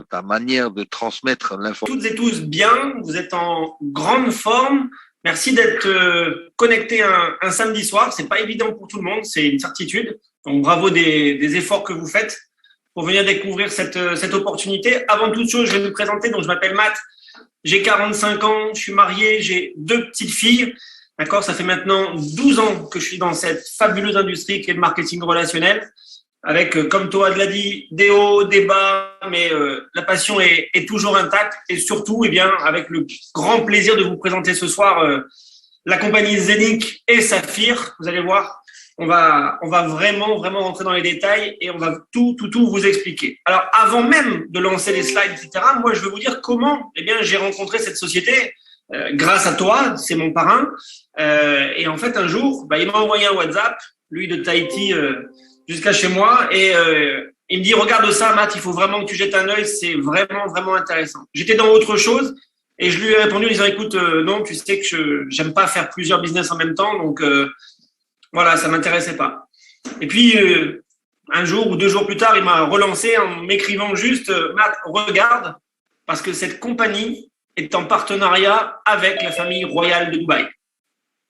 ta manière de transmettre l'information. Toutes et tous bien, vous êtes en grande forme. Merci d'être connecté un samedi soir. C'est pas évident pour tout le monde, c'est une certitude. Donc bravo des efforts que vous faites pour venir découvrir cette opportunité. Avant toute chose, je vais me présenter. Donc je m'appelle Matt, j'ai 45 ans, je suis marié, j'ai 2 petites filles. D'accord, ça fait maintenant 12 ans que je suis dans cette fabuleuse industrie qui est le marketing relationnel. Avec, comme toi l'a dit, des hauts, des bas, mais la passion est toujours intacte. Et surtout, eh bien, avec le grand plaisir de vous présenter ce soir la compagnie Zenic et Saphir. Vous allez voir, on va vraiment rentrer dans les détails et on va tout vous expliquer. Alors, avant même de lancer les slides, etc., moi, je vais vous dire comment, eh bien, j'ai rencontré cette société grâce à toi, c'est mon parrain. Et en fait, un jour, il m'a envoyé un WhatsApp, lui de Tahiti, jusqu'à chez moi et il me dit regarde ça Matt, il faut vraiment que tu jettes un œil, c'est vraiment intéressant. J'étais dans autre chose et je lui ai répondu en disant écoute non, tu sais que j'aime pas faire plusieurs business en même temps, donc voilà, ça m'intéressait pas. Et puis un jour ou 2 jours plus tard, il m'a relancé en m'écrivant juste Matt, regarde, parce que cette compagnie est en partenariat avec la famille royale de Dubaï.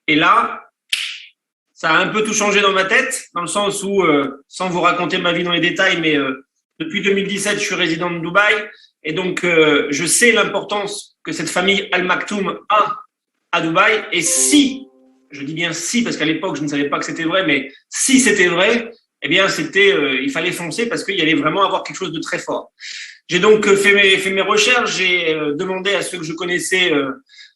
Et là, ça a un peu tout changé dans ma tête, dans le sens où, sans vous raconter ma vie dans les détails, mais depuis 2017, je suis résident de Dubaï. Et donc, je sais l'importance que cette famille Al Maktoum a à Dubaï. Et si, je dis bien si, parce qu'à l'époque, je ne savais pas que c'était vrai, mais si c'était vrai, eh bien, il fallait foncer parce qu'il y allait vraiment avoir quelque chose de très fort. J'ai donc fait mes recherches, j'ai demandé à ceux que je connaissais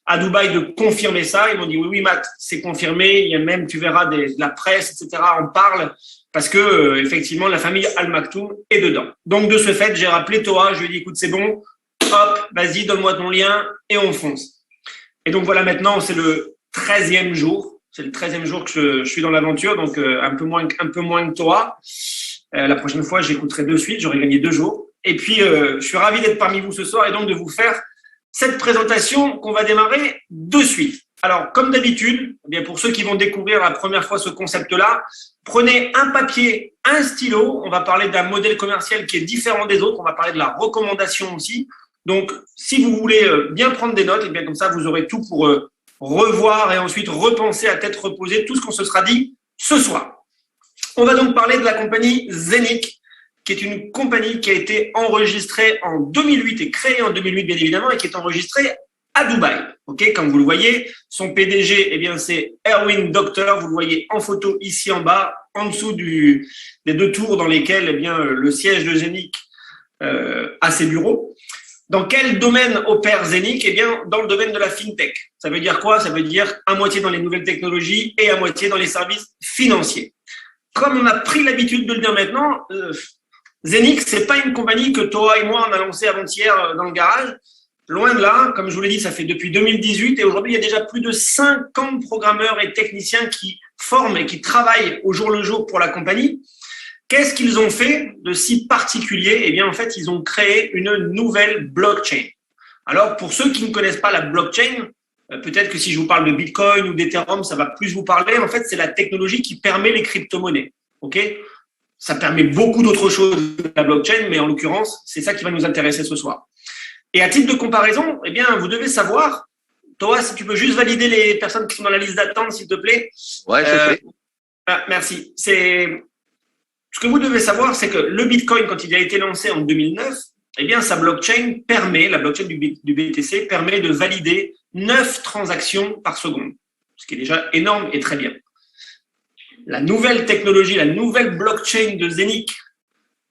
à Dubaï de confirmer ça. Ils m'ont dit oui Matt, c'est confirmé. Il y a même, tu verras, de la presse, etc. en parle parce que effectivement la famille Al Maktoum est dedans. Donc de ce fait, j'ai rappelé Toa, je lui ai dit écoute c'est bon, hop, vas-y donne-moi ton lien et on fonce. Et donc voilà, maintenant c'est le 13e jour. C'est le 13e jour que je suis dans l'aventure, donc un peu moins que Toa. La prochaine fois, j'écouterai de suite, j'aurai gagné 2 jours. Et puis je suis ravi d'être parmi vous ce soir et donc de vous faire cette présentation qu'on va démarrer de suite. Alors, comme d'habitude, eh bien pour ceux qui vont découvrir la première fois ce concept-là, prenez un papier, un stylo. On va parler d'un modèle commercial qui est différent des autres. On va parler de la recommandation aussi. Donc, si vous voulez bien prendre des notes, eh bien comme ça, vous aurez tout pour revoir et ensuite repenser à tête reposée tout ce qu'on se sera dit ce soir. On va donc parler de la compagnie Zenic, qui est une compagnie qui a été enregistrée en 2008 et créée en 2008 bien évidemment et qui est enregistrée à Dubaï. Ok, comme vous le voyez, son PDG, eh bien c'est Erwin Doctor. Vous le voyez en photo ici en bas, en dessous des 2 tours dans lesquelles eh bien le siège de Zenic a ses bureaux. Dans quel domaine opère Zenic? Eh bien, dans le domaine de la fintech. Ça veut dire quoi? Ça veut dire à moitié dans les nouvelles technologies et à moitié dans les services financiers. Comme on a pris l'habitude de le dire maintenant, Zenic, c'est pas une compagnie que Toa et moi on a lancée avant-hier dans le garage. Loin de là, comme je vous l'ai dit, ça fait depuis 2018 et aujourd'hui il y a déjà plus de 50 programmeurs et techniciens qui forment et qui travaillent au jour le jour pour la compagnie. Qu'est-ce qu'ils ont fait de si particulier? Eh bien en fait, ils ont créé une nouvelle blockchain. Alors pour ceux qui ne connaissent pas la blockchain, peut-être que si je vous parle de Bitcoin ou d'Ethereum, ça va plus vous parler. En fait, c'est la technologie qui permet les crypto-monnaies. Ok? Ça permet beaucoup d'autres choses de la blockchain, mais en l'occurrence, c'est ça qui va nous intéresser ce soir. Et à titre de comparaison, eh bien, vous devez savoir, Toa, si tu peux juste valider les personnes qui sont dans la liste d'attente, s'il te plaît. Ouais, c'est fait. Merci. Ce que vous devez savoir, c'est que le Bitcoin, quand il a été lancé en 2009, eh bien, sa blockchain permet, la blockchain du BTC, permet de valider 9 transactions par seconde, ce qui est déjà énorme et très bien. La nouvelle technologie, la nouvelle blockchain de Zenic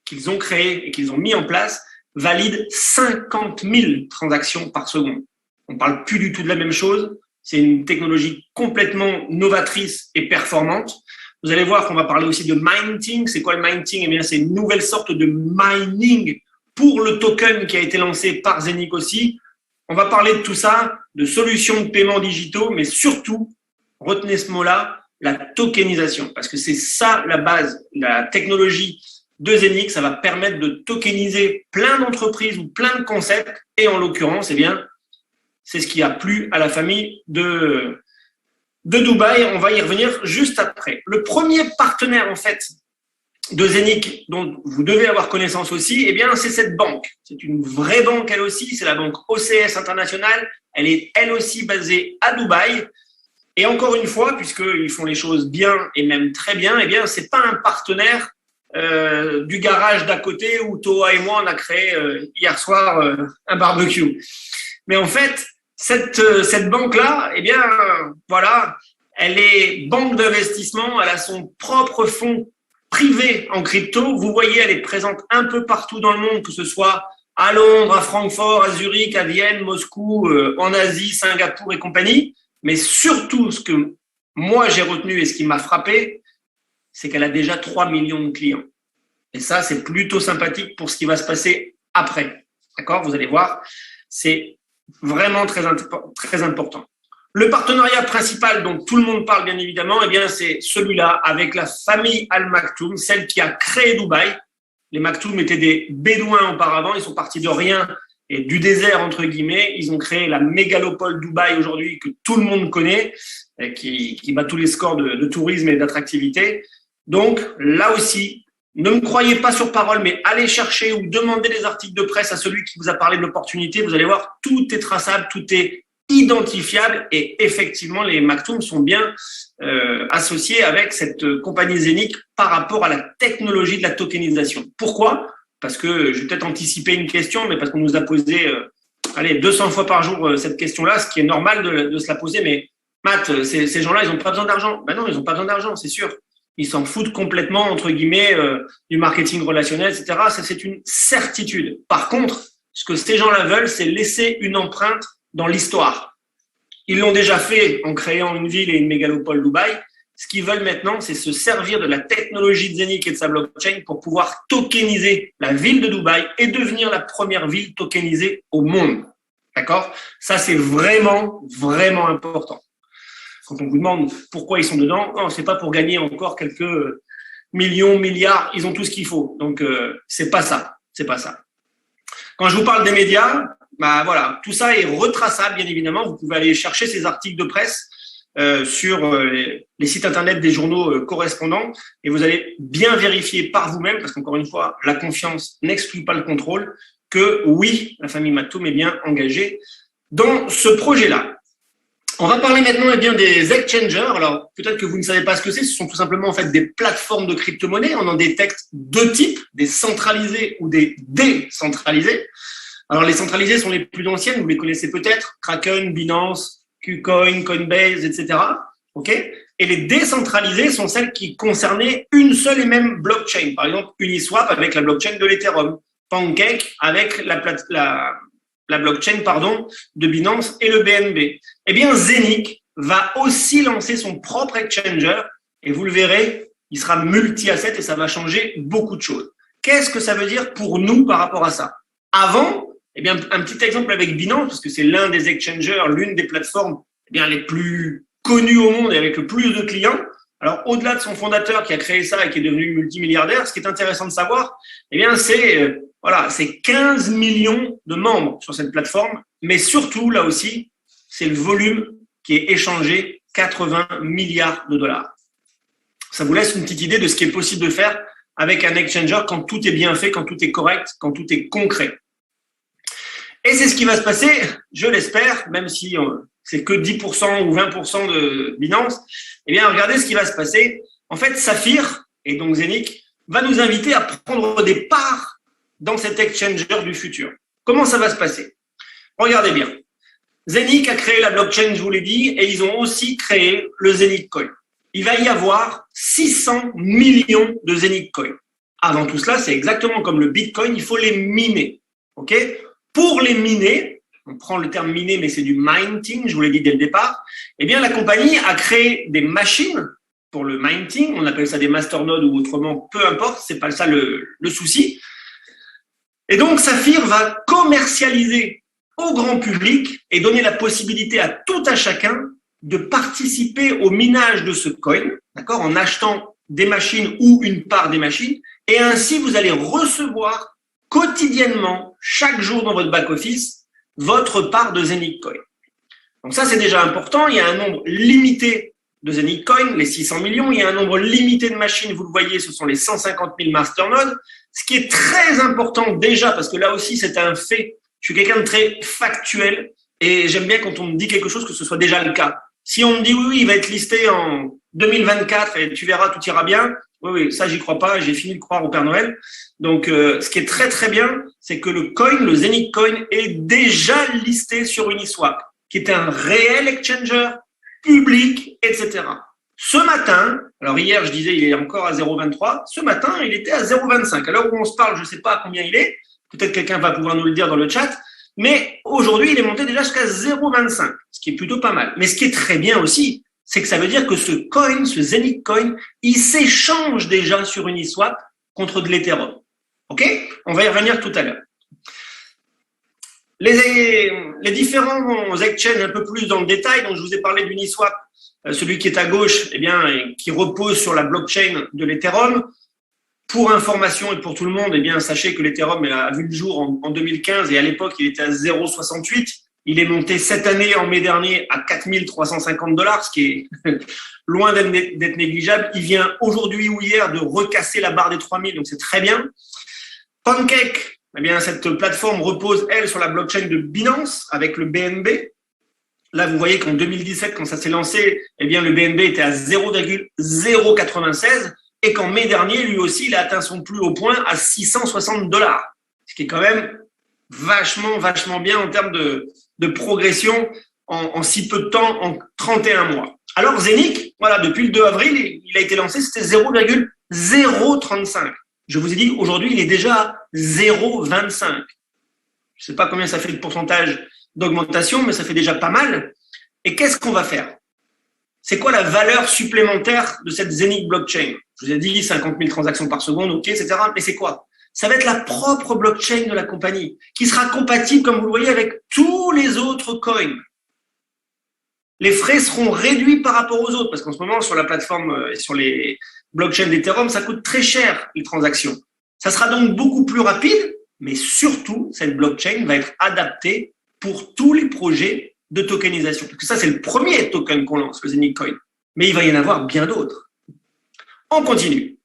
qu'ils ont créée et qu'ils ont mis en place valide 50 000 transactions par seconde. On ne parle plus du tout de la même chose. C'est une technologie complètement novatrice et performante. Vous allez voir qu'on va parler aussi de mining. C'est quoi le mining? Eh bien, c'est une nouvelle sorte de mining pour le token qui a été lancé par Zenic aussi. On va parler de tout ça, de solutions de paiement digitaux, mais surtout, retenez ce mot-là, la tokenisation, parce que c'est ça la base, la technologie de Zenic, ça va permettre de tokeniser plein d'entreprises ou plein de concepts, et en l'occurrence, eh bien, c'est ce qui a plu à la famille de Dubaï. On va y revenir juste après. Le premier partenaire, en fait, de Zenic dont vous devez avoir connaissance aussi, eh bien, c'est cette banque. C'est une vraie banque, elle aussi. C'est la banque OCS International. Elle est, elle aussi, basée à Dubaï. Et encore une fois, puisqu'ils font les choses bien et même très bien, eh bien, c'est pas un partenaire du garage d'à côté où Toa et moi, on a créé hier soir un barbecue. Mais en fait, cette banque-là, eh bien, voilà, elle est banque d'investissement, elle a son propre fonds privé en crypto. Vous voyez, elle est présente un peu partout dans le monde, que ce soit à Londres, à Francfort, à Zurich, à Vienne, Moscou, en Asie, Singapour et compagnie. Mais surtout, ce que moi j'ai retenu et ce qui m'a frappé, c'est qu'elle a déjà 3 millions de clients. Et ça, c'est plutôt sympathique pour ce qui va se passer après. D'accord ? Vous allez voir, c'est vraiment très important. Le partenariat principal dont tout le monde parle, bien évidemment, eh bien, c'est celui-là avec la famille Al Maktoum, celle qui a créé Dubaï. Les Maktoum étaient des Bédouins auparavant. Ils sont partis de rien et du désert, entre guillemets. Ils ont créé la mégalopole Dubaï aujourd'hui que tout le monde connaît, qui bat tous les scores de tourisme et d'attractivité. Donc, là aussi, ne me croyez pas sur parole, mais allez chercher ou demandez des articles de presse à celui qui vous a parlé de l'opportunité. Vous allez voir, tout est traçable, tout est identifiable et effectivement, les Maktoum sont bien associés avec cette compagnie Zenic par rapport à la technologie de la tokenisation. Pourquoi ? Parce que je vais peut-être anticiper une question, mais parce qu'on nous a posé 200 fois par jour cette question-là, ce qui est normal de se la poser. Mais Matt, ces gens-là, ils n'ont pas besoin d'argent. Ben non, ils n'ont pas besoin d'argent, c'est sûr. Ils s'en foutent complètement, entre guillemets, du marketing relationnel, etc. Ça, c'est une certitude. Par contre, ce que ces gens-là veulent, c'est laisser une empreinte dans l'histoire. Ils l'ont déjà fait en créant une ville et une mégalopole Dubaï. Ce qu'ils veulent maintenant, c'est se servir de la technologie de Zenic et de sa blockchain pour pouvoir tokeniser la ville de Dubaï et devenir la première ville tokenisée au monde. D'accord ? Ça, c'est vraiment, vraiment important. Quand on vous demande pourquoi ils sont dedans, non, c'est pas pour gagner encore quelques millions, milliards. Ils ont tout ce qu'il faut. Donc, c'est pas ça. C'est pas ça. Quand je vous parle des médias, bah voilà, tout ça est retraçable, bien évidemment. Vous pouvez aller chercher ces articles de presse sur les sites internet des journaux correspondants et vous allez bien vérifier par vous-même, parce qu'encore une fois, la confiance n'exclut pas le contrôle, que oui, la famille Maktoum est bien engagée dans ce projet-là. On va parler maintenant bien des exchangers. Alors, peut-être que vous ne savez pas ce que c'est. Ce sont tout simplement en fait des plateformes de crypto-monnaie. On en détecte deux types, des centralisés ou des décentralisés. Alors, les centralisés sont les plus anciennes. Vous les connaissez peut-être. Kraken, Binance, KuCoin, Coinbase, etc. OK ? Et les décentralisés sont celles qui concernaient une seule et même blockchain. Par exemple, Uniswap avec la blockchain de l'Ethereum. Pancake avec la blockchain de Binance et le BNB. Eh bien, Zenic va aussi lancer son propre exchanger et vous le verrez, il sera multi-asset et ça va changer beaucoup de choses. Qu'est-ce que ça veut dire pour nous par rapport à ça ? Avant, eh bien, un petit exemple avec Binance, parce que c'est l'un des exchangers, l'une des plateformes eh bien, les plus connues au monde et avec le plus de clients. Alors, au-delà de son fondateur qui a créé ça et qui est devenu multimilliardaire, ce qui est intéressant de savoir, eh bien, c'est 15 millions de membres sur cette plateforme, mais surtout, là aussi, c'est le volume qui est échangé, 80 milliards de dollars. Ça vous laisse une petite idée de ce qui est possible de faire avec un exchanger quand tout est bien fait, quand tout est correct, quand tout est concret. Et c'est ce qui va se passer, je l'espère, même si c'est que 10% ou 20% de Binance, eh bien, regardez ce qui va se passer. En fait, Saphir, et donc Zenic, va nous inviter à prendre des parts dans cet exchanger du futur. Comment ça va se passer ? Regardez bien. Zenic a créé la blockchain, je vous l'ai dit, et ils ont aussi créé le Zenic Coin. Il va y avoir 600 millions de Zenic Coin. Avant tout cela, c'est exactement comme le Bitcoin, il faut les miner. OK ? Pour les miner, on prend le terme miner, mais c'est du minting, je vous l'ai dit dès le départ, eh bien, la compagnie a créé des machines pour le minting, on appelle ça des masternodes ou autrement, peu importe, c'est pas ça le souci. Et donc, Saphir va commercialiser au grand public et donner la possibilité à tout à chacun de participer au minage de ce coin, d'accord, en achetant des machines ou une part des machines, et ainsi vous allez recevoir quotidiennement, chaque jour dans votre back-office, votre part de Zenic Coin. Donc ça, c'est déjà important. Il y a un nombre limité de Zenith Coin, les 600 millions. Il y a un nombre limité de machines, vous le voyez, ce sont les 150 000 masternodes. Ce qui est très important déjà, parce que là aussi, c'est un fait. Je suis quelqu'un de très factuel et j'aime bien quand on me dit quelque chose que ce soit déjà le cas. Si on me dit oui, il va être listé en 2024 et tu verras, tout ira bien. Oui, ça, j'y crois pas. J'ai fini de croire au Père Noël. Donc, ce qui est très, très bien, c'est que le coin, le Zenith Coin, est déjà listé sur Uniswap, qui est un réel exchanger public, etc. Ce matin, alors hier, je disais, il est encore à 0,23. Ce matin, il était à 0,25. À l'heure où on se parle, je ne sais pas à combien il est. Peut-être quelqu'un va pouvoir nous le dire dans le chat. Mais aujourd'hui, il est monté déjà jusqu'à 0,25, ce qui est plutôt pas mal. Mais ce qui est très bien aussi, c'est que ça veut dire que ce coin, ce Zenith Coin, il s'échange déjà sur Uniswap contre de l'Ethereum. OK? On va y revenir tout à l'heure. Les différents exchanges un peu plus dans le détail, donc je vous ai parlé d'Uniswap, celui qui est à gauche, eh bien, qui repose sur la blockchain de l'Ethereum. Pour information et pour tout le monde, eh bien, sachez que l'Ethereum a vu le jour en 2015 et à l'époque, il était à 0,68. Il est monté cette année, en mai dernier, à 4 350 $, ce qui est loin d'être négligeable. Il vient aujourd'hui ou hier de recasser la barre des 3 000, donc c'est très bien. Pancake, eh bien, cette plateforme repose, elle, sur la blockchain de Binance avec le BNB. Là, vous voyez qu'en 2017, quand ça s'est lancé, eh bien, le BNB était à 0,096 et qu'en mai dernier, lui aussi, il a atteint son plus haut point à 660 $, ce qui est quand même vachement bien en termes de progression en si peu de temps, en 31 mois. Alors, Zenith, voilà, depuis le 2 avril, il a été lancé, c'était 0,035. Je vous ai dit, aujourd'hui, il est déjà à 0,25. Je ne sais pas combien ça fait de pourcentage d'augmentation, mais ça fait déjà pas mal. Et qu'est-ce qu'on va faire? C'est quoi la valeur supplémentaire de cette Zenith blockchain? Je vous ai dit 50 000 transactions par seconde, OK, etc. Mais c'est quoi? Ça va être la propre blockchain de la compagnie, qui sera compatible, comme vous le voyez, avec tous les autres coins. Les frais seront réduits par rapport aux autres, parce qu'en ce moment, sur la plateforme, sur les blockchains d'Ethereum, ça coûte très cher, les transactions. Ça sera donc beaucoup plus rapide, mais surtout, cette blockchain va être adaptée pour tous les projets de tokenisation. Parce que ça, c'est le premier token qu'on lance, le Zenith Coin. Mais il va y en avoir bien d'autres. On continue.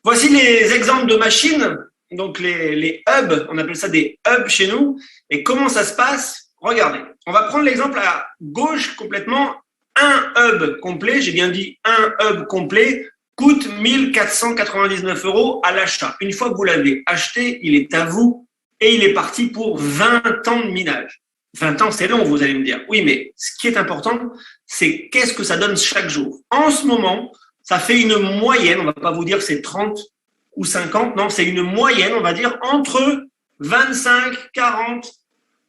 Voici les exemples de machines, donc les hubs, on appelle ça des hubs chez nous. Et comment ça se passe? Regardez, on va prendre l'exemple à gauche complètement. Un hub complet, j'ai bien dit un hub complet, coûte 1 499 € à l'achat. Une fois que vous l'avez acheté, il est à vous et il est parti pour 20 ans de minage. 20 ans, c'est long, vous allez me dire. Oui, mais ce qui est important, c'est qu'est-ce que ça donne chaque jour. En ce moment, ça fait une moyenne, on ne va pas vous dire que c'est 30 ou 50, non, c'est une moyenne, on va dire, entre 25, 40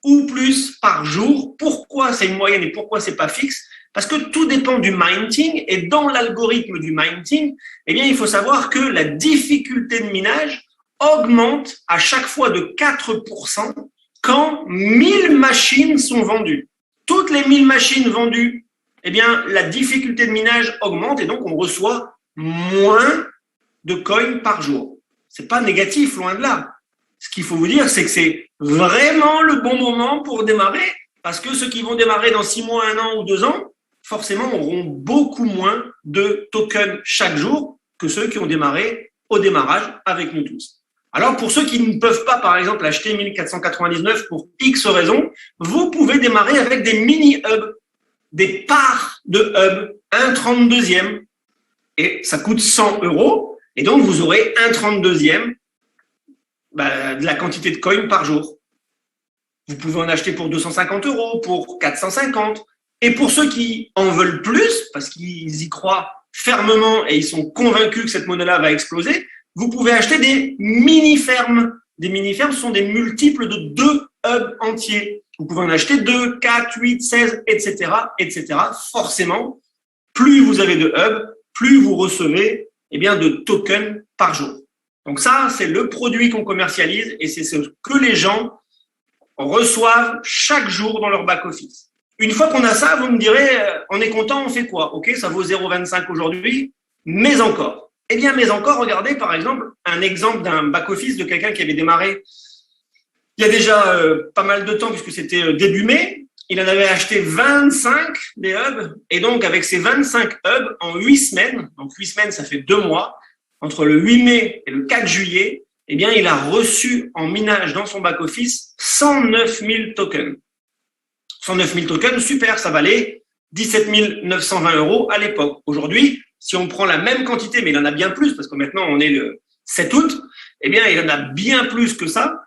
ou plus par jour. Pourquoi c'est une moyenne et pourquoi c'est pas fixe? Parce que tout dépend du minting et dans l'algorithme du minting, eh bien, il faut savoir que la difficulté de minage augmente à chaque fois de 4% quand 1000 machines sont vendues. Toutes les 1000 machines vendues, eh bien, la difficulté de minage augmente et donc on reçoit moins de coins par jour. C'est pas négatif, loin de là. Ce qu'il faut vous dire, c'est que c'est vraiment le bon moment pour démarrer parce que ceux qui vont démarrer dans 6 mois, 1 an ou 2 ans, forcément auront beaucoup moins de tokens chaque jour que ceux qui ont démarré au démarrage avec nous tous. Alors, pour ceux qui ne peuvent pas, par exemple, acheter 1499 pour X raisons, vous pouvez démarrer avec des mini-hubs, des parts de hubs, un 32e, et ça coûte 100 €, et donc vous aurez un 32e de la quantité de coins par jour. Vous pouvez en acheter pour 250 €, pour 450, et pour ceux qui en veulent plus, parce qu'ils y croient fermement et ils sont convaincus que cette monnaie-là va exploser, vous pouvez acheter des mini-fermes. Des mini-fermes sont des multiples de 2 hubs entiers. Vous pouvez en acheter 2, 4, 8, 16, etc., etc. Forcément, plus vous avez de hubs, plus vous recevez de tokens par jour. Donc ça, c'est le produit qu'on commercialise et c'est ce que les gens reçoivent chaque jour dans leur back-office. Une fois qu'on a ça, vous me direz, on est content, on fait quoi? Ok, ça vaut 0,25 aujourd'hui, mais encore. Eh bien, mais encore, regardez par exemple un exemple d'un back-office de quelqu'un qui avait démarré il y a déjà pas mal de temps, puisque c'était début mai. il en avait acheté 25 des hubs. Et donc, avec ces 25 hubs, en 8 semaines, donc 8 semaines, ça fait 2 mois, entre le 8 mai et le 4 juillet, eh bien, il a reçu en minage dans son back-office 109 000 tokens. 109 000 tokens, super, ça valait 17 920 € à l'époque. Aujourd'hui, si on prend la même quantité, mais il en a bien plus, parce que maintenant on est le 7 août, eh bien, il en a bien plus que ça.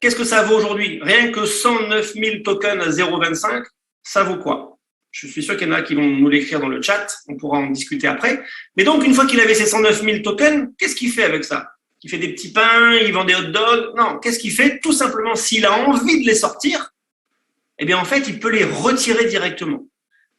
Qu'est-ce que ça vaut aujourd'hui? Rien que 109 000 tokens à 0,25, ça vaut quoi? Je suis sûr qu'il y en a qui vont nous l'écrire dans le chat, on pourra en discuter après. Mais donc, une fois qu'il avait ces 109 000 tokens, qu'est-ce qu'il fait avec ça? Il fait des petits pains, il vend des hot dogs? Non, qu'est-ce qu'il fait? Tout simplement, s'il a envie de les sortir, eh bien, en fait, il peut les retirer directement.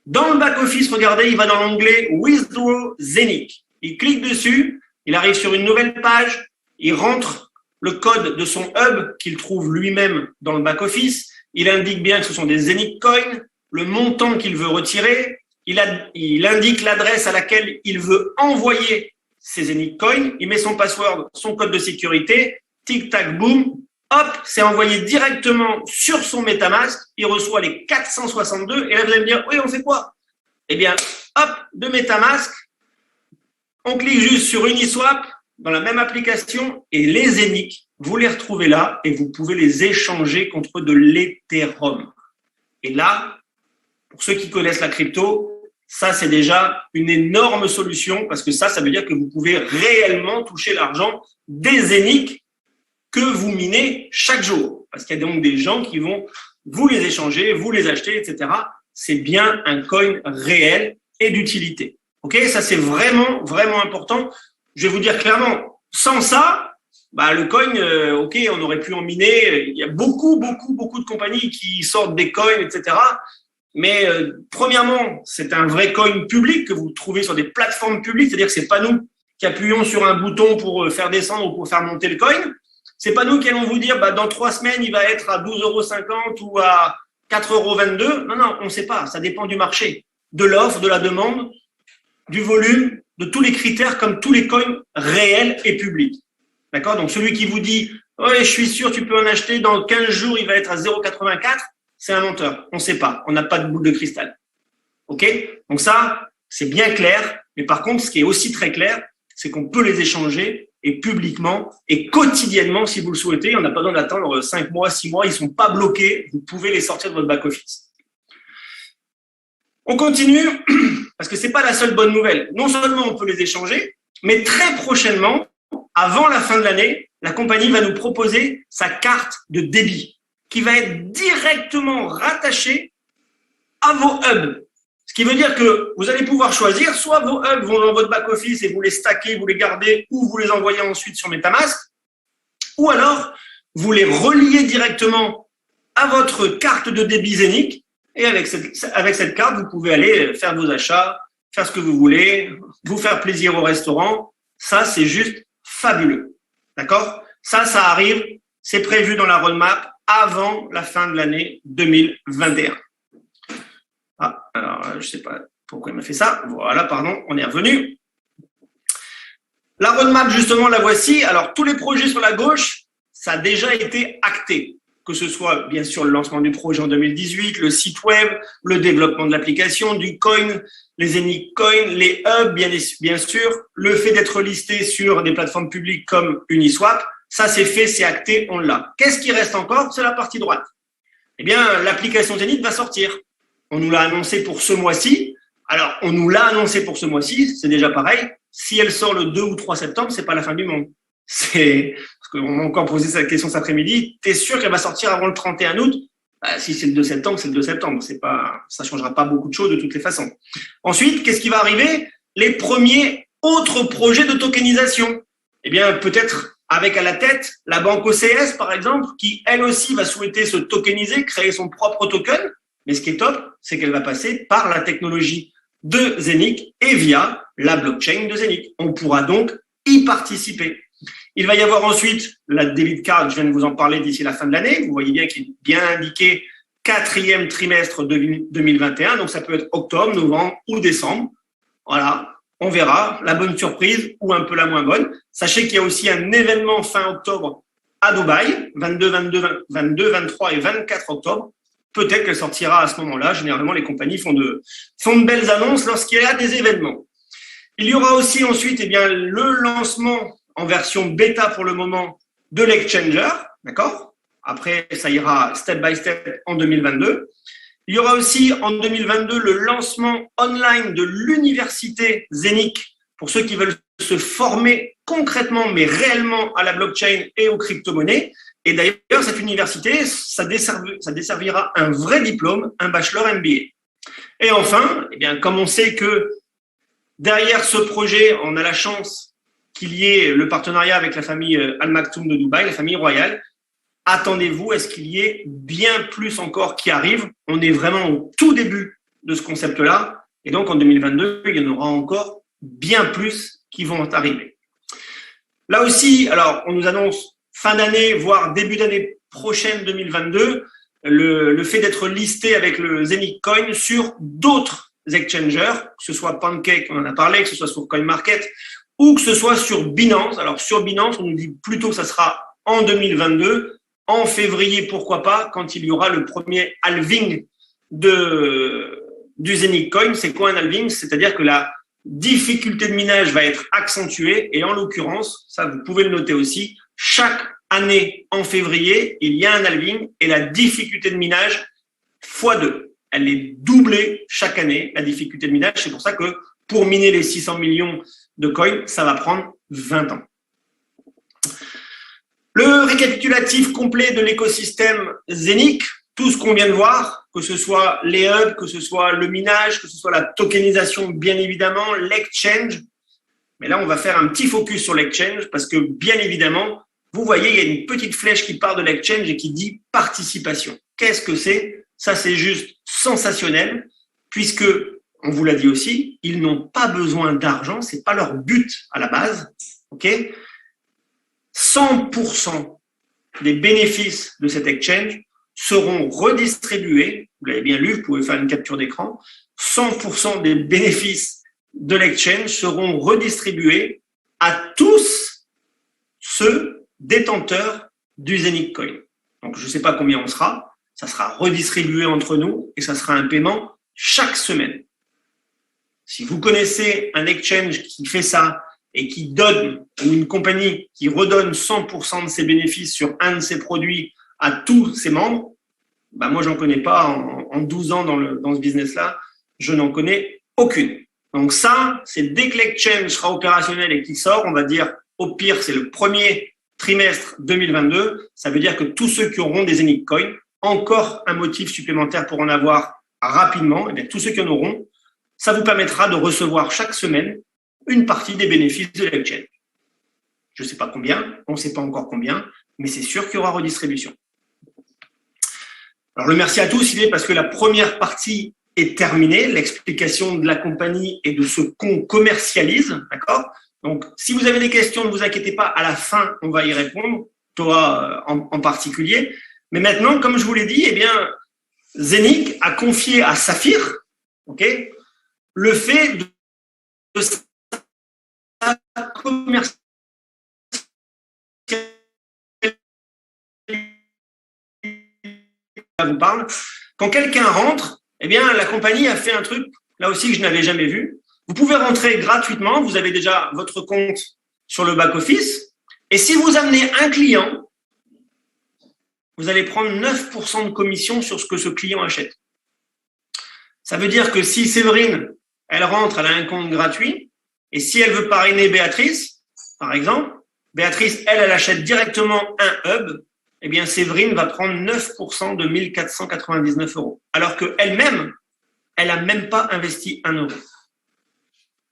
Dans le back-office, regardez, il va dans l'onglet Withdraw Zenic. Il clique dessus, il arrive sur une nouvelle page, il rentre le code de son hub qu'il trouve lui-même dans le back-office. Il indique bien que ce sont des Zenic Coins, le montant qu'il veut retirer. Il indique l'adresse à laquelle il veut envoyer ces Zenic Coins. Il met son password, son code de sécurité. Tic tac boum. Hop, c'est envoyé directement sur son MetaMask. Il reçoit les 462. Et là, vous allez me dire, oui, on fait quoi? Eh bien, hop, de MetaMask. On clique juste sur Uniswap dans la même application et les Zenic, vous les retrouvez là et vous pouvez les échanger contre de l'Ethereum. Et là, pour ceux qui connaissent la crypto, ça, c'est déjà une énorme solution parce que ça veut dire que vous pouvez réellement toucher l'argent des Zenic que vous minez chaque jour. Parce qu'il y a donc des gens qui vont vous les échanger, vous les acheter, etc. C'est bien un coin réel et d'utilité. Ok, ça c'est vraiment, vraiment important. Je vais vous dire clairement, sans ça, le coin, ok, on aurait pu en miner. Il y a beaucoup de compagnies qui sortent des coins, etc. Mais premièrement, c'est un vrai coin public que vous trouvez sur des plateformes publiques, c'est-à-dire que c'est pas nous qui appuyons sur un bouton pour faire descendre ou pour faire monter le coin. C'est pas nous qui allons vous dire, dans 3 semaines, il va être à 12,50 € ou à 4,22 €. Non, on ne sait pas. Ça dépend du marché, de l'offre, de la demande, du volume, de tous les critères comme tous les coins réels et publics. D'accord? Donc, celui qui vous dit, ouais, je suis sûr, tu peux en acheter dans 15 jours, il va être à 0,84, c'est un menteur. On ne sait pas. On n'a pas de boule de cristal. OK? Donc ça, c'est bien clair. Mais par contre, ce qui est aussi très clair, c'est qu'on peut les échanger et publiquement et quotidiennement si vous le souhaitez. On n'a pas besoin d'attendre 5 mois, 6 mois. Ils ne sont pas bloqués. Vous pouvez les sortir de votre back-office. On continue parce que c'est pas la seule bonne nouvelle. Non seulement on peut les échanger, mais très prochainement, avant la fin de l'année, la compagnie va nous proposer sa carte de débit qui va être directement rattachée à vos hubs. Ce qui veut dire que vous allez pouvoir choisir, soit vos hubs vont dans votre back-office et vous les stackez, vous les gardez ou vous les envoyez ensuite sur MetaMask, ou alors vous les reliez directement à votre carte de débit Zenic. Et avec cette carte, vous pouvez aller faire vos achats, faire ce que vous voulez, vous faire plaisir au restaurant. Ça, c'est juste fabuleux. D'accord? Ça arrive, c'est prévu dans la roadmap avant la fin de l'année 2021. Alors, je ne sais pas pourquoi il m'a fait ça. Voilà, pardon, on est revenu. La roadmap, justement, la voici. Alors, tous les projets sur la gauche, ça a déjà été acté. Que ce soit, bien sûr, le lancement du projet en 2018, le site web, le développement de l'application, du coin, les Zenic Coins, les hubs, bien sûr, le fait d'être listé sur des plateformes publiques comme Uniswap, ça c'est fait, c'est acté, on l'a. Qu'est-ce qui reste encore? C'est la partie droite. Eh bien, l'application Zenic va sortir. On nous l'a annoncé pour ce mois-ci. Alors, on nous l'a annoncé pour ce mois-ci, c'est déjà pareil. Si elle sort le 2 ou 3 septembre, c'est pas la fin du monde. C'est parce qu'on m'a encore posé cette question cet après-midi. T'es sûr qu'elle va sortir avant le 31 août? Si c'est le 2 septembre, c'est le 2 septembre. C'est pas, ça changera pas beaucoup de choses de toutes les façons. Ensuite, qu'est-ce qui va arriver? Les premiers autres projets de tokenisation. Eh bien, peut-être avec à la tête la banque OCS, par exemple, qui elle aussi va souhaiter se tokeniser, créer son propre token. Mais ce qui est top, c'est qu'elle va passer par la technologie de Zenic et via la blockchain de Zenic. On pourra donc y participer. Il va y avoir ensuite la debit card, je viens de vous en parler d'ici la fin de l'année. Vous voyez bien qu'il est bien indiqué 4e trimestre 2021. Donc, ça peut être octobre, novembre ou décembre. Voilà, on verra la bonne surprise ou un peu la moins bonne. Sachez qu'il y a aussi un événement fin octobre à Dubaï, 22, 23 et 24 octobre. peut-être qu'elle sortira à ce moment-là. Généralement, les compagnies font de belles annonces lorsqu'il y a des événements. Il y aura aussi ensuite le lancement en version bêta pour le moment de l'exchanger, d'accord? Après, ça ira step by step en 2022. Il y aura aussi en 2022 le lancement online de l'université Zenic pour ceux qui veulent se former concrètement mais réellement à la blockchain et aux crypto-monnaies. Et d'ailleurs, cette université, ça desservira un vrai diplôme, un bachelor MBA. Et enfin, comme on sait que derrière ce projet, on a la chance qu'il y ait le partenariat avec la famille Al Maktoum de Dubaï, la famille royale. Attendez-vous à ce qu'il y ait bien plus encore qui arrive. On est vraiment au tout début de ce concept-là. Et donc, en 2022, il y en aura encore bien plus qui vont arriver. Là aussi, alors, on nous annonce fin d'année, voire début d'année prochaine 2022, le fait d'être listé avec le Zenic Coin sur d'autres exchangers, que ce soit Pancake, on en a parlé, que ce soit sur CoinMarket, ou que ce soit sur Binance. Alors, sur Binance, on nous dit plutôt que ça sera en 2022, en février, pourquoi pas, quand il y aura le premier halving du Zenic Coin. C'est quoi un halving? C'est-à-dire que la difficulté de minage va être accentuée et en l'occurrence, ça vous pouvez le noter aussi, chaque année en février, il y a un halving et la difficulté de minage x2. Elle est doublée chaque année, la difficulté de minage. C'est pour ça que pour miner les 600 millions de coins, ça va prendre 20 ans. Le récapitulatif complet de l'écosystème Zenic, tout ce qu'on vient de voir, que ce soit les hubs, que ce soit le minage, que ce soit la tokenisation, bien évidemment, l'exchange. Mais là, on va faire un petit focus sur l'exchange parce que, bien évidemment, vous voyez, il y a une petite flèche qui part de l'exchange et qui dit participation. Qu'est-ce que c'est? Ça, c'est juste sensationnel puisque, on vous l'a dit aussi, ils n'ont pas besoin d'argent, c'est pas leur but à la base. OK? 100% des bénéfices de cet exchange seront redistribués, vous l'avez bien lu, vous pouvez faire une capture d'écran, 100% des bénéfices de l'exchange seront redistribués à tous ceux détenteurs du Zenic Coin. Donc, je ne sais pas combien on sera, ça sera redistribué entre nous et ça sera un paiement chaque semaine. Si vous connaissez un exchange qui fait ça et qui donne, ou une compagnie qui redonne 100% de ses bénéfices sur un de ses produits à tous ses membres, bah moi, j'en connais pas en 12 ans dans ce business-là, je n'en connais aucune. Donc ça, c'est dès que l'exchange sera opérationnel et qu'il sort, on va dire, au pire, c'est le premier trimestre 2022, ça veut dire que tous ceux qui auront des Zenic Coin, encore un motif supplémentaire pour en avoir rapidement, et bien tous ceux qui en auront, ça vous permettra de recevoir chaque semaine une partie des bénéfices de l'exchange. Je ne sais pas combien, on ne sait pas encore combien, mais c'est sûr qu'il y aura redistribution. Alors, le merci à tous, il est parce que la première partie est terminée, l'explication de la compagnie et de ce qu'on commercialise, d'accord? Donc, si vous avez des questions, ne vous inquiétez pas, à la fin, on va y répondre, toi en particulier. Mais maintenant, comme je vous l'ai dit, eh bien, Zenic a confié à Saphir, ok, le fait de commercialiser vous parle. Quand quelqu'un rentre, eh bien, la compagnie a fait un truc, là aussi, que je n'avais jamais vu. Vous pouvez rentrer gratuitement. Vous avez déjà votre compte sur le back-office. Et si vous amenez un client, vous allez prendre 9% de commission sur ce que ce client achète. Ça veut dire que si Séverine, elle rentre, elle a un compte gratuit. Et si elle veut parrainer Béatrice, par exemple, Béatrice, elle achète directement un hub. Eh bien, Séverine va prendre 9% de 1 499 €. Alors qu'elle-même, elle n'a même pas investi 1 euro.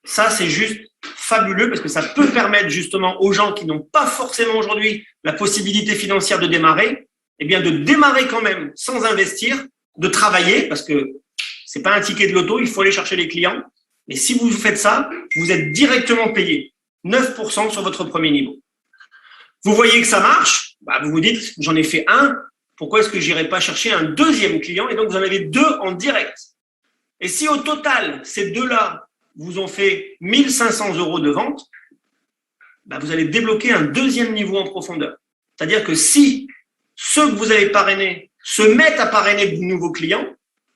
Ça, c'est juste fabuleux parce que ça peut permettre justement aux gens qui n'ont pas forcément aujourd'hui la possibilité financière de démarrer, eh bien, de démarrer quand même sans investir, de travailler parce que c'est pas un ticket de loto, il faut aller chercher les clients. Mais si vous faites ça, vous êtes directement payé 9% sur votre premier niveau. Vous voyez que ça marche, bah vous vous dites, j'en ai fait un, pourquoi est-ce que j'irai pas chercher un deuxième client? Et donc, vous en avez 2 en direct. Et si au total, ces 2-là vous ont fait 1 500 € de vente, bah vous allez débloquer un deuxième niveau en profondeur. C'est-à-dire que si ceux que vous avez parrainés se mettent à parrainer de nouveaux clients,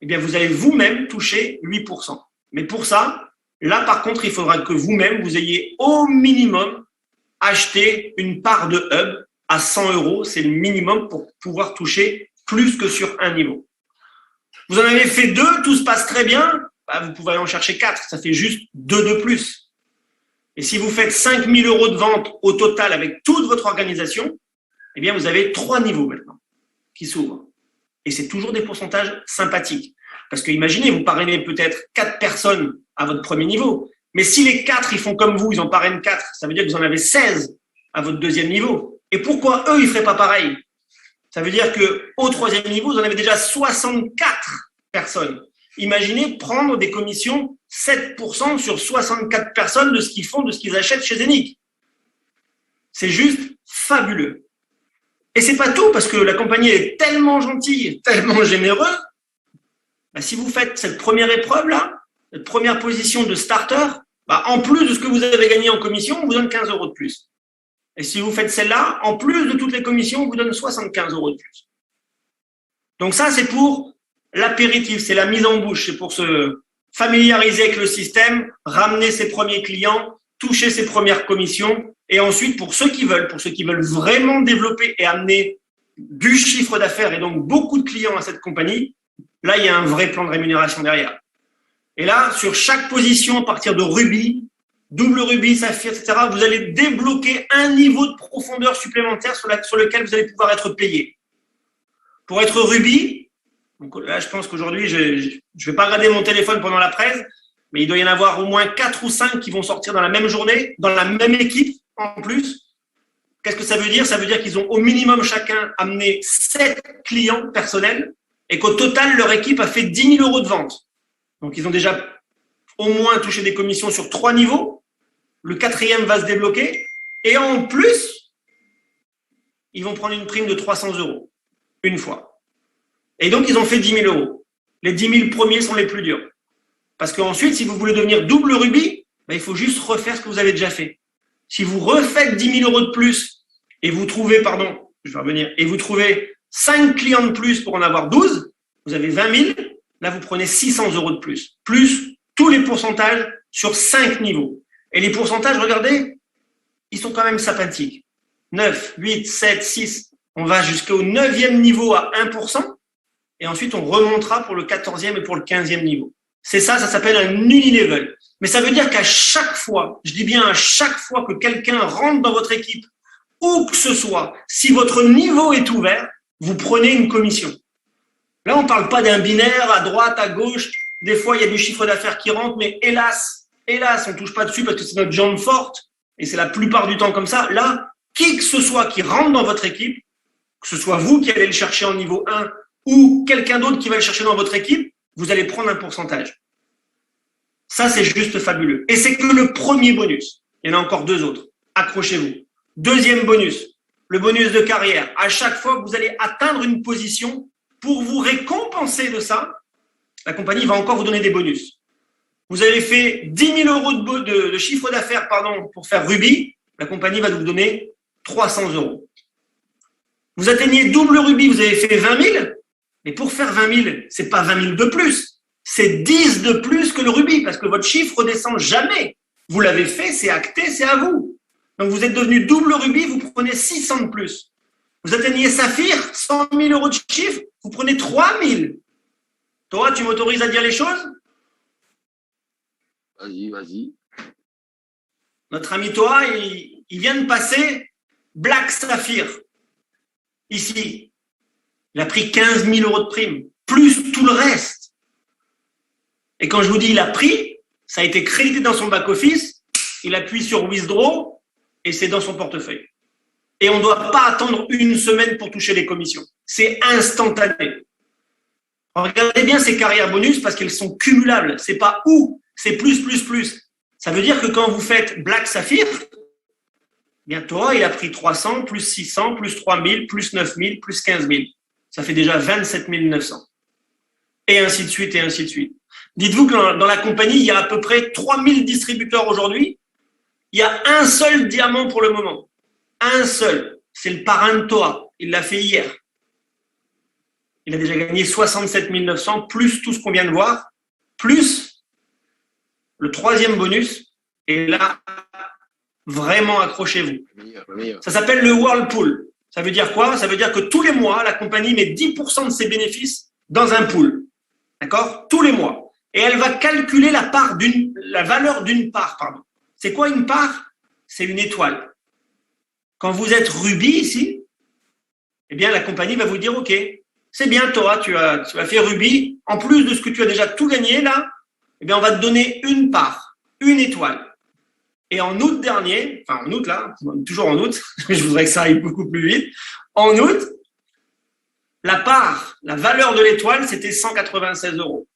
eh bien, vous allez vous-même toucher 8%. Mais pour ça, là, par contre, il faudra que vous-même, vous ayez au minimum acheté une part de hub à 100 euros. C'est le minimum pour pouvoir toucher plus que sur un niveau. Vous en avez fait 2, tout se passe très bien, bah, vous pouvez en chercher 4, ça fait juste 2 de plus. Et si vous faites 5 000 euros de vente au total avec toute votre organisation, eh bien, vous avez 3 niveaux maintenant qui s'ouvrent. Et c'est toujours des pourcentages sympathiques. Parce que imaginez, vous parrainez peut-être 4 personnes à votre premier niveau. Mais si les 4, ils font comme vous, ils en parrainent 4, ça veut dire que vous en avez 16 à votre deuxième niveau. Et pourquoi eux, ils ne feraient pas pareil? Ça veut dire qu'au troisième niveau, vous en avez déjà 64 personnes. Imaginez prendre des commissions 7% sur 64 personnes de ce qu'ils font, de ce qu'ils achètent chez Zenic. C'est juste fabuleux. Et c'est pas tout, parce que la compagnie est tellement gentille, tellement généreuse. Bah, si vous faites cette première épreuve-là, cette première position de starter, bah, en plus de ce que vous avez gagné en commission, on vous donne 15 euros de plus. Et si vous faites celle-là, en plus de toutes les commissions, on vous donne 75 euros de plus. Donc ça, c'est pour l'apéritif, c'est la mise en bouche, c'est pour se familiariser avec le système, ramener ses premiers clients, toucher ses premières commissions. Et ensuite, pour ceux qui veulent vraiment développer et amener du chiffre d'affaires et donc beaucoup de clients à cette compagnie, là, il y a un vrai plan de rémunération derrière. Et là, sur chaque position, à partir de rubis, double rubis, saphir, etc., vous allez débloquer un niveau de profondeur supplémentaire sur lequel vous allez pouvoir être payé. Pour être rubis, donc là, je pense qu'aujourd'hui, je ne vais pas regarder mon téléphone pendant la presse, mais il doit y en avoir au moins 4 ou 5 qui vont sortir dans la même journée, dans la même équipe en plus. Qu'est-ce que ça veut dire? Ça veut dire qu'ils ont au minimum chacun amené 7 clients personnels et qu'au total, leur équipe a fait 10 000 euros de vente. Donc, ils ont déjà au moins touché des commissions sur 3 niveaux. Le 4e va se débloquer. Et en plus, ils vont prendre une prime de 300 euros une fois. Et donc, ils ont fait 10 000 euros. Les 10 000 premiers sont les plus durs. Parce qu'ensuite, si vous voulez devenir double rubis, ben, il faut juste refaire ce que vous avez déjà fait. Si vous refaites 10 000 euros de plus et vous trouvez, et vous trouvez 5 clients de plus pour en avoir 12, vous avez 20 000, là, vous prenez 600 euros de plus tous les pourcentages sur 5 niveaux. Et les pourcentages, regardez, ils sont quand même sympathiques. 9, 8, 7, 6, on va jusqu'au 9e niveau à 1%, et ensuite on remontera pour le 14e et pour le 15e niveau. C'est ça s'appelle un unilevel. Mais ça veut dire qu'à chaque fois, je dis bien à chaque fois que quelqu'un rentre dans votre équipe, où que ce soit, si votre niveau est ouvert, vous prenez une commission. Là, on ne parle pas d'un binaire à droite, à gauche. Des fois, il y a du chiffre d'affaires qui rentre, mais hélas, on ne touche pas dessus parce que c'est notre jambe forte et c'est la plupart du temps comme ça. Là, qui que ce soit qui rentre dans votre équipe, que ce soit vous qui allez le chercher en niveau 1 ou quelqu'un d'autre qui va le chercher dans votre équipe, vous allez prendre un pourcentage. Ça, c'est juste fabuleux. Et c'est que le premier bonus. Il y en a encore 2 autres. Accrochez-vous. Deuxième bonus, le bonus de carrière. À chaque fois que vous allez atteindre une position, pour vous récompenser de ça, la compagnie va encore vous donner des bonus. Vous avez fait 10 000 euros de chiffre d'affaires pour faire rubis, la compagnie va vous donner 300 euros. Vous atteignez double rubis, vous avez fait 20 000, mais pour faire 20 000, c'est pas 20 000 de plus, c'est 10 de plus que le rubis, parce que votre chiffre redescend jamais. Vous l'avez fait, c'est acté, c'est à vous. Donc vous êtes devenu double rubis, vous prenez 600 de plus. Vous atteignez saphir, 100 000 euros de chiffre, vous prenez 3 000. Toi, tu m'autorises à dire les choses? Vas-y. Notre ami Toa, il vient de passer Black Saphir. Ici, il a pris 15 000 euros de prime, plus tout le reste. Et quand je vous dis il a pris, ça a été crédité dans son back-office, il appuie sur Withdraw et c'est dans son portefeuille. Et on ne doit pas attendre une semaine pour toucher les commissions. C'est instantané. Regardez bien ces carrières bonus parce qu'elles sont cumulables. C'est pas ou, c'est plus. Ça veut dire que quand vous faites Black Saphir, bientôt il a pris 300, plus 600, plus 3000, plus 9000, plus 15 000. Ça fait déjà 27 900. Et ainsi de suite, et ainsi de suite. Dites-vous que dans la compagnie, il y a à peu près 3000 distributeurs aujourd'hui. Il y a un seul diamant pour le moment. Un seul. C'est le parrain de Toa. Il l'a fait hier. Il a déjà gagné 67 900, plus tout ce qu'on vient de voir, plus le troisième bonus. Et là, vraiment accrochez-vous. Ça s'appelle le Whirlpool. Ça veut dire quoi? Ça veut dire que tous les mois, la compagnie met 10% de ses bénéfices dans un pool. D'accord? Tous les mois. Et elle va calculer la valeur d'une part, pardon. C'est quoi une part? C'est une étoile. Quand vous êtes rubis ici, eh bien, la compagnie va vous dire, OK, c'est bien, Torah, tu as fait rubis. En plus de ce que tu as déjà tout gagné, là, eh bien, on va te donner une part, une étoile. Et en août dernier, enfin en août là, toujours en août, je voudrais que ça aille beaucoup plus vite. En août, la valeur de l'étoile, c'était 196 €.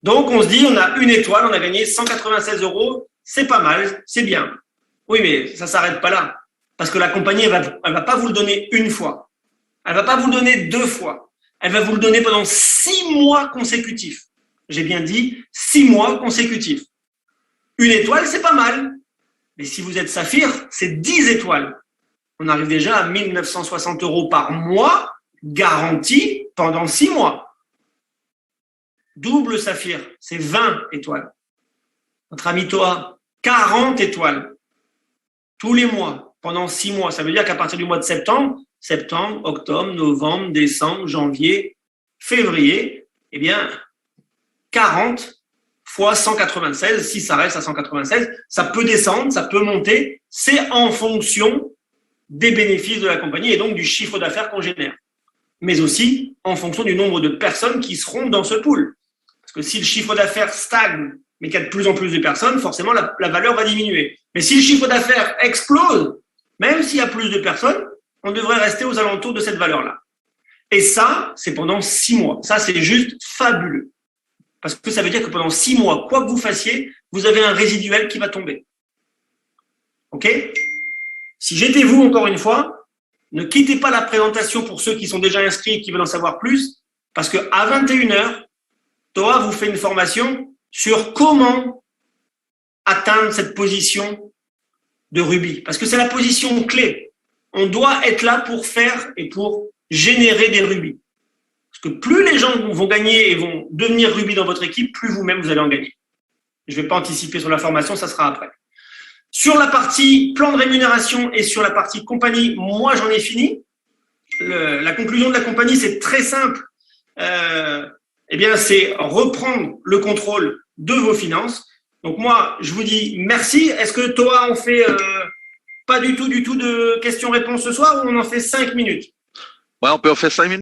Donc on se dit, on a une étoile, on a gagné 196 €, c'est pas mal, c'est bien. Oui, mais ça s'arrête pas là. Parce que la compagnie, elle va pas vous le donner une fois. Elle va pas vous le donner 2 fois. Elle va vous le donner pendant 6 mois consécutifs. J'ai bien dit 6 mois consécutifs. Une étoile, c'est pas mal. Mais si vous êtes saphir, c'est 10 étoiles. On arrive déjà à 1 960 € par mois, garanti pendant 6 mois. Double saphir, c'est 20 étoiles. Notre ami Toa, 40 étoiles. Tous les mois, pendant 6 mois. Ça veut dire qu'à partir du mois de septembre, octobre, novembre, décembre, janvier, février, eh bien, 40 fois 196, si ça reste à 196, ça peut descendre, ça peut monter, c'est en fonction des bénéfices de la compagnie et donc du chiffre d'affaires qu'on génère. Mais aussi en fonction du nombre de personnes qui seront dans ce pool. Parce que si le chiffre d'affaires stagne, mais qu'il y a de plus en plus de personnes, forcément la valeur va diminuer. Mais si le chiffre d'affaires explose, même s'il y a plus de personnes, on devrait rester aux alentours de cette valeur-là. Et ça, c'est pendant 6 mois. Ça, c'est juste fabuleux. Parce que ça veut dire que pendant 6 mois, quoi que vous fassiez, vous avez un résiduel qui va tomber. OK? Si j'étais vous, encore une fois, ne quittez pas la présentation pour ceux qui sont déjà inscrits et qui veulent en savoir plus, parce qu'à 21h, Toa vous fait une formation sur comment atteindre cette position de rubis. Parce que c'est la position clé. On doit être là pour faire et pour générer des rubis. Parce que plus les gens vont gagner et vont devenir rubis dans votre équipe, plus vous-même vous allez en gagner. Je ne vais pas anticiper sur la formation, ça sera après. Sur la partie plan de rémunération et sur la partie compagnie, moi j'en ai fini. La conclusion de la compagnie, c'est très simple. Eh bien, c'est reprendre le contrôle de vos finances. Donc moi, je vous dis merci. Est-ce que Toa, on fait pas du tout de questions-réponses ce soir ou on en fait 5 minutes? Ouais, on peut en faire 5 minutes.